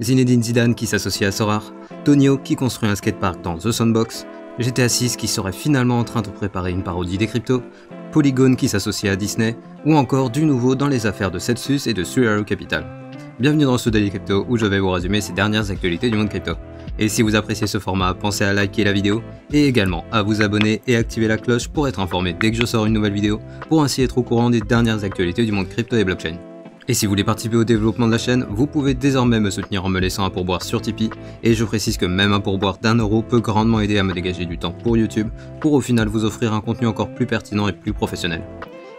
Zinedine Zidane qui s'associe à Sorare, Tony Hawk qui construit un skatepark dans The Sandbox, GTA 6 qui serait finalement en train de préparer une parodie des cryptos, Polygon qui s'associe à Disney, ou encore du nouveau dans les affaires de Celsius et de Three Arrows Capital. Bienvenue dans ce Daily Crypto où je vais vous résumer ces dernières actualités du monde crypto. Et si vous appréciez ce format, pensez à liker la vidéo et également à vous abonner et activer la cloche pour être informé dès que je sors une nouvelle vidéo, pour ainsi être au courant des dernières actualités du monde crypto et blockchain. Et si vous voulez participer au développement de la chaîne, vous pouvez désormais me soutenir en me laissant un pourboire sur Tipeee, et je précise que même un pourboire d'1€ peut grandement aider à me dégager du temps pour YouTube, pour au final vous offrir un contenu encore plus pertinent et plus professionnel.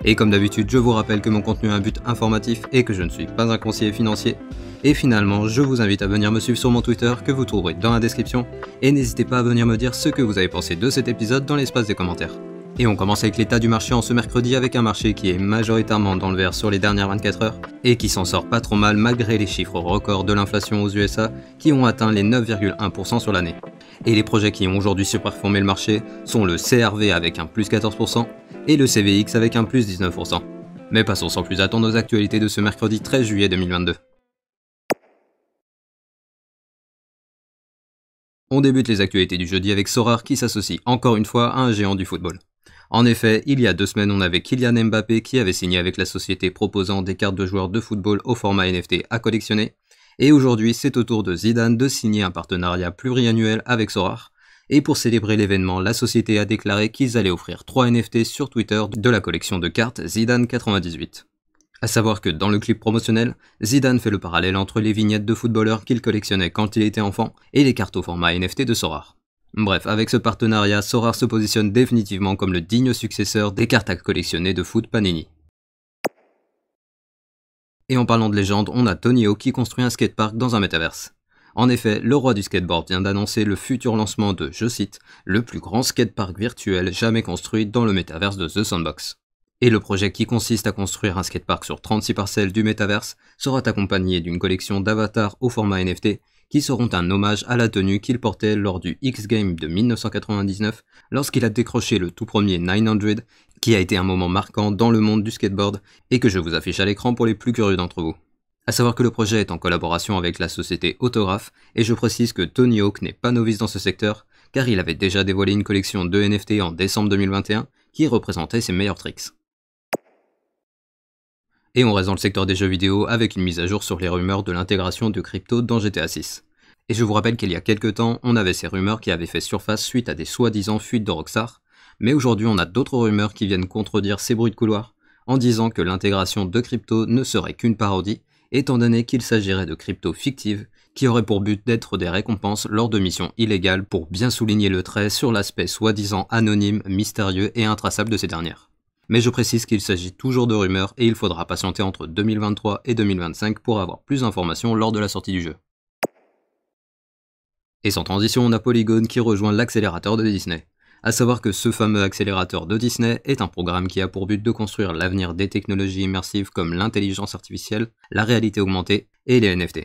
Et comme d'habitude, je vous rappelle que mon contenu a un but informatif et que je ne suis pas un conseiller financier. Et finalement, je vous invite à venir me suivre sur mon Twitter que vous trouverez dans la description, et n'hésitez pas à venir me dire ce que vous avez pensé de cet épisode dans l'espace des commentaires. Et on commence avec l'état du marché en ce mercredi avec un marché qui est majoritairement dans le vert sur les dernières 24 heures et qui s'en sort pas trop mal malgré les chiffres records de l'inflation aux USA qui ont atteint les 9,1% sur l'année. Et les projets qui ont aujourd'hui surperformé le marché sont le CRV avec un plus 14% et le CVX avec un plus 19%. Mais passons sans plus attendre aux actualités de ce mercredi 13 juillet 2022. On débute les actualités du jeudi avec Sorare qui s'associe encore une fois à un géant du football. En effet, il y a 2 semaines, on avait Kylian Mbappé qui avait signé avec la société proposant des cartes de joueurs de football au format NFT à collectionner, et aujourd'hui c'est au tour de Zidane de signer un partenariat pluriannuel avec Sorare, et pour célébrer l'événement, la société a déclaré qu'ils allaient offrir 3 NFT sur Twitter de la collection de cartes Zidane 98. A savoir que dans le clip promotionnel, Zidane fait le parallèle entre les vignettes de footballeurs qu'il collectionnait quand il était enfant et les cartes au format NFT de Sorare. Bref, avec ce partenariat, Sorare se positionne définitivement comme le digne successeur des cartes à collectionner de foot Panini. Et en parlant de légende, on a Tony Hawk qui construit un skatepark dans un métaverse. En effet, le roi du skateboard vient d'annoncer le futur lancement de, je cite, le plus grand skatepark virtuel jamais construit dans le métaverse de The Sandbox. Et le projet qui consiste à construire un skatepark sur 36 parcelles du métaverse sera accompagné d'une collection d'avatars au format NFT qui seront un hommage à la tenue qu'il portait lors du X-Games de 1999 lorsqu'il a décroché le tout premier 900 qui a été un moment marquant dans le monde du skateboard et que je vous affiche à l'écran pour les plus curieux d'entre vous. A savoir que le projet est en collaboration avec la société Autograph et je précise que Tony Hawk n'est pas novice dans ce secteur car il avait déjà dévoilé une collection de NFT en décembre 2021 qui représentait ses meilleurs tricks. Et on reste dans le secteur des jeux vidéo avec une mise à jour sur les rumeurs de l'intégration de crypto dans GTA 6. Et je vous rappelle qu'il y a quelques temps, on avait ces rumeurs qui avaient fait surface suite à des soi-disant fuites de Rockstar, mais aujourd'hui on a d'autres rumeurs qui viennent contredire ces bruits de couloir, en disant que l'intégration de crypto ne serait qu'une parodie, étant donné qu'il s'agirait de crypto fictives, qui auraient pour but d'être des récompenses lors de missions illégales pour bien souligner le trait sur l'aspect soi-disant anonyme, mystérieux et intraçable de ces dernières. Mais je précise qu'il s'agit toujours de rumeurs et il faudra patienter entre 2023 et 2025 pour avoir plus d'informations lors de la sortie du jeu. Et sans transition, on a Polygon qui rejoint l'accélérateur de Disney. A savoir que ce fameux accélérateur de Disney est un programme qui a pour but de construire l'avenir des technologies immersives comme l'intelligence artificielle, la réalité augmentée et les NFT.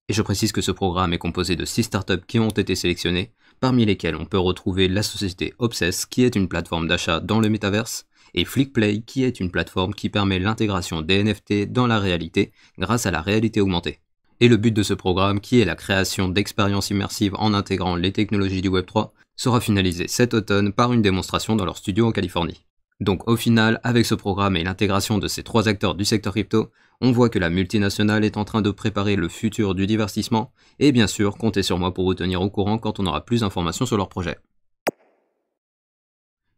Et je précise que ce programme est composé de 6 startups qui ont été sélectionnées, parmi lesquelles on peut retrouver la société Obsess qui est une plateforme d'achat dans le métaverse, et Flickplay qui est une plateforme qui permet l'intégration des NFT dans la réalité grâce à la réalité augmentée. Et le but de ce programme, qui est la création d'expériences immersives en intégrant les technologies du Web3, sera finalisé cet automne par une démonstration dans leur studio en Californie. Donc au final, avec ce programme et l'intégration de ces 3 acteurs du secteur crypto, on voit que la multinationale est en train de préparer le futur du divertissement, et bien sûr, comptez sur moi pour vous tenir au courant quand on aura plus d'informations sur leur projet.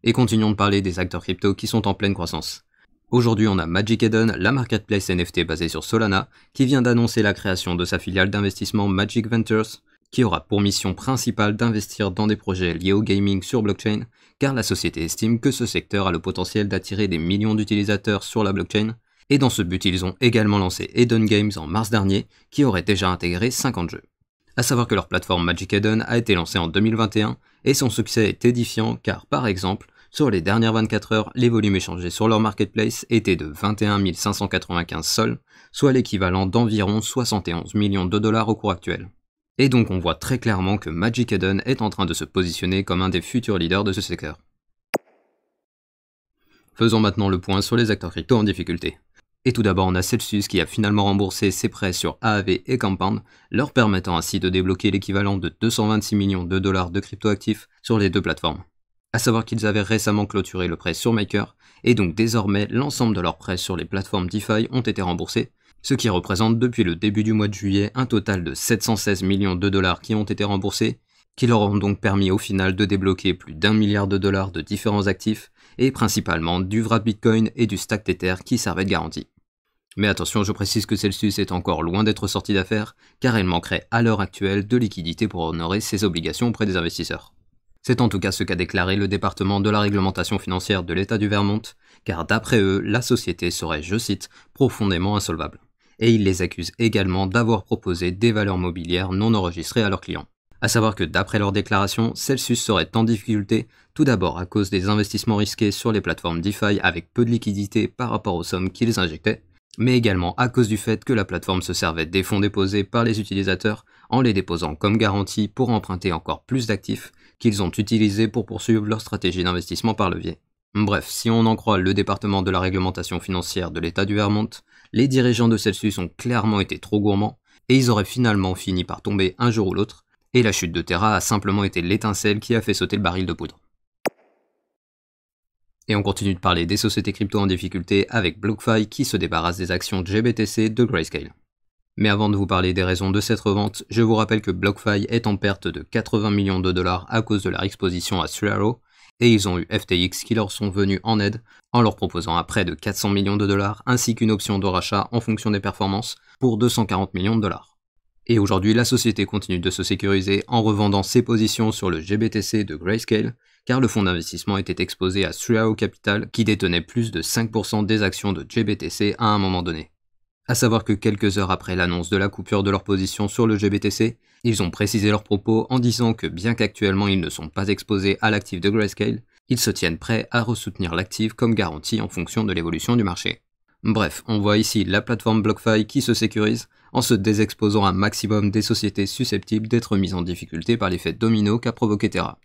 Et continuons de parler des acteurs crypto qui sont en pleine croissance. Aujourd'hui, on a Magic Eden, la marketplace NFT basée sur Solana, qui vient d'annoncer la création de sa filiale d'investissement Magic Ventures, qui aura pour mission principale d'investir dans des projets liés au gaming sur blockchain, car la société estime que ce secteur a le potentiel d'attirer des millions d'utilisateurs sur la blockchain, et dans ce but, ils ont également lancé Eden Games en mars dernier, qui aurait déjà intégré 50 jeux. A savoir que leur plateforme Magic Eden a été lancée en 2021, et son succès est édifiant car, par exemple, sur les dernières 24 heures, les volumes échangés sur leur marketplace étaient de 21 595 sols, soit l'équivalent d'environ 71 millions de dollars au cours actuel. Et donc on voit très clairement que Magic Eden est en train de se positionner comme un des futurs leaders de ce secteur. Faisons maintenant le point sur les acteurs crypto en difficulté. Et tout d'abord, on a Celsius qui a finalement remboursé ses prêts sur Aave et Compound, leur permettant ainsi de débloquer l'équivalent de 226 millions de dollars de cryptoactifs sur les deux plateformes. À savoir qu'ils avaient récemment clôturé le prêt sur Maker, et donc désormais l'ensemble de leurs prêts sur les plateformes DeFi ont été remboursés, ce qui représente depuis le début du mois de juillet un total de 716 millions de dollars qui ont été remboursés, qui leur ont donc permis au final de débloquer plus d'1 milliard de dollars de différents actifs, et principalement du wrap Bitcoin et du stack Tether qui servaient de garantie. Mais attention, je précise que Celsius est encore loin d'être sorti d'affaires, car elle manquerait à l'heure actuelle de liquidité pour honorer ses obligations auprès des investisseurs. C'est en tout cas ce qu'a déclaré le département de la réglementation financière de l'État du Vermont, car d'après eux, la société serait, je cite, profondément insolvable. Et ils les accusent également d'avoir proposé des valeurs mobilières non enregistrées à leurs clients. À savoir que d'après leur déclaration, Celsius serait en difficulté, tout d'abord à cause des investissements risqués sur les plateformes DeFi avec peu de liquidité par rapport aux sommes qu'ils injectaient, mais également à cause du fait que la plateforme se servait des fonds déposés par les utilisateurs en les déposant comme garantie pour emprunter encore plus d'actifs qu'ils ont utilisés pour poursuivre leur stratégie d'investissement par levier. Bref, si on en croit le département de la réglementation financière de l'État du Vermont, les dirigeants de Celsius ont clairement été trop gourmands et ils auraient finalement fini par tomber un jour ou l'autre, et la chute de Terra a simplement été l'étincelle qui a fait sauter le baril de poudre. Et on continue de parler des sociétés crypto en difficulté avec BlockFi qui se débarrasse des actions GBTC de Grayscale. Mais avant de vous parler des raisons de cette revente, je vous rappelle que BlockFi est en perte de 80 millions de dollars à cause de leur exposition à 3Arrow, et ils ont eu FTX qui leur sont venus en aide en leur proposant un prêt de 400 millions de dollars ainsi qu'une option de rachat en fonction des performances pour 240 millions de dollars. Et aujourd'hui, la société continue de se sécuriser en revendant ses positions sur le GBTC de Grayscale, car le fonds d'investissement était exposé à 3Arrow Capital qui détenait plus de 5% des actions de GBTC à un moment donné. À savoir que quelques heures après l'annonce de la coupure de leur position sur le GBTC, ils ont précisé leurs propos en disant que bien qu'actuellement ils ne sont pas exposés à l'actif de Grayscale, ils se tiennent prêts à ressoutenir l'actif comme garantie en fonction de l'évolution du marché. Bref, on voit ici la plateforme BlockFi qui se sécurise en se désexposant un maximum des sociétés susceptibles d'être mises en difficulté par l'effet domino qu'a provoqué Terra.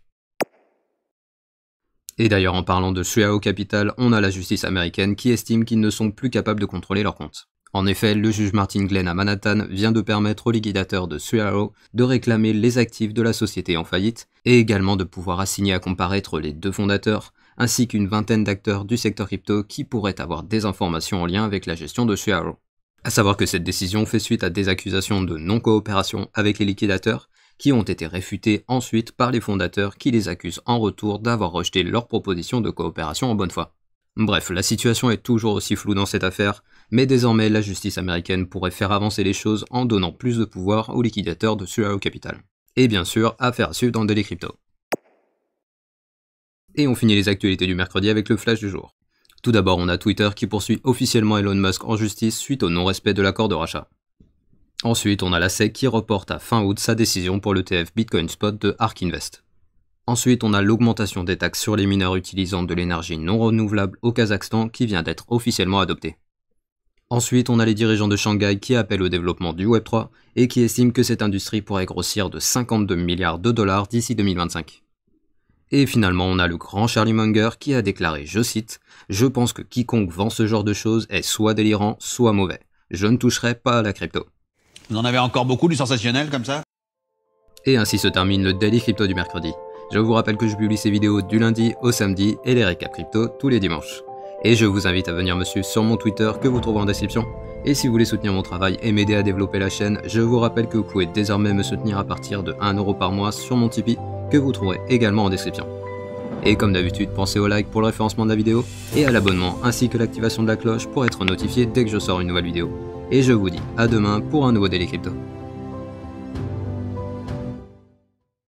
Et d'ailleurs, en parlant de 3Arrow Capital, on a la justice américaine qui estime qu'ils ne sont plus capables de contrôler leurs comptes. En effet, le juge Martin Glenn à Manhattan vient de permettre aux liquidateurs de 3Arrow de réclamer les actifs de la société en faillite et également de pouvoir assigner à comparaître les deux fondateurs ainsi qu'une vingtaine d'acteurs du secteur crypto qui pourraient avoir des informations en lien avec la gestion de 3Arrow. À savoir que cette décision fait suite à des accusations de non-coopération avec les liquidateurs qui ont été réfutées ensuite par les fondateurs qui les accusent en retour d'avoir rejeté leur proposition de coopération en bonne foi. Bref, la situation est toujours aussi floue dans cette affaire, mais désormais la justice américaine pourrait faire avancer les choses en donnant plus de pouvoir aux liquidateurs de 3Arrow Capital. Et bien sûr, affaire à suivre dans Daily Crypto. Et on finit les actualités du mercredi avec le flash du jour. Tout d'abord, on a Twitter qui poursuit officiellement Elon Musk en justice suite au non-respect de l'accord de rachat. Ensuite, on a la SEC qui reporte à fin août sa décision pour l'ETF Bitcoin Spot de ARK Invest. Ensuite, on a l'augmentation des taxes sur les mineurs utilisant de l'énergie non renouvelable au Kazakhstan qui vient d'être officiellement adoptée. Ensuite, on a les dirigeants de Shanghai qui appellent au développement du Web3 et qui estiment que cette industrie pourrait grossir de 52 milliards de dollars d'ici 2025. Et finalement, on a le grand Charlie Munger qui a déclaré, je cite, « Je pense que quiconque vend ce genre de choses est soit délirant, soit mauvais. Je ne toucherai pas à la crypto. » Vous en avez encore beaucoup du sensationnel comme ça? Et ainsi se termine le Daily Crypto du mercredi. Je vous rappelle que je publie ces vidéos du lundi au samedi et les récaps crypto tous les dimanches. Et je vous invite à venir me suivre sur mon Twitter que vous trouverez en description. Et si vous voulez soutenir mon travail et m'aider à développer la chaîne, je vous rappelle que vous pouvez désormais me soutenir à partir de 1€ par mois sur mon Tipeee, que vous trouverez également en description. Et comme d'habitude, pensez au like pour le référencement de la vidéo, et à l'abonnement ainsi que l'activation de la cloche pour être notifié dès que je sors une nouvelle vidéo. Et je vous dis à demain pour un nouveau Daily Crypto.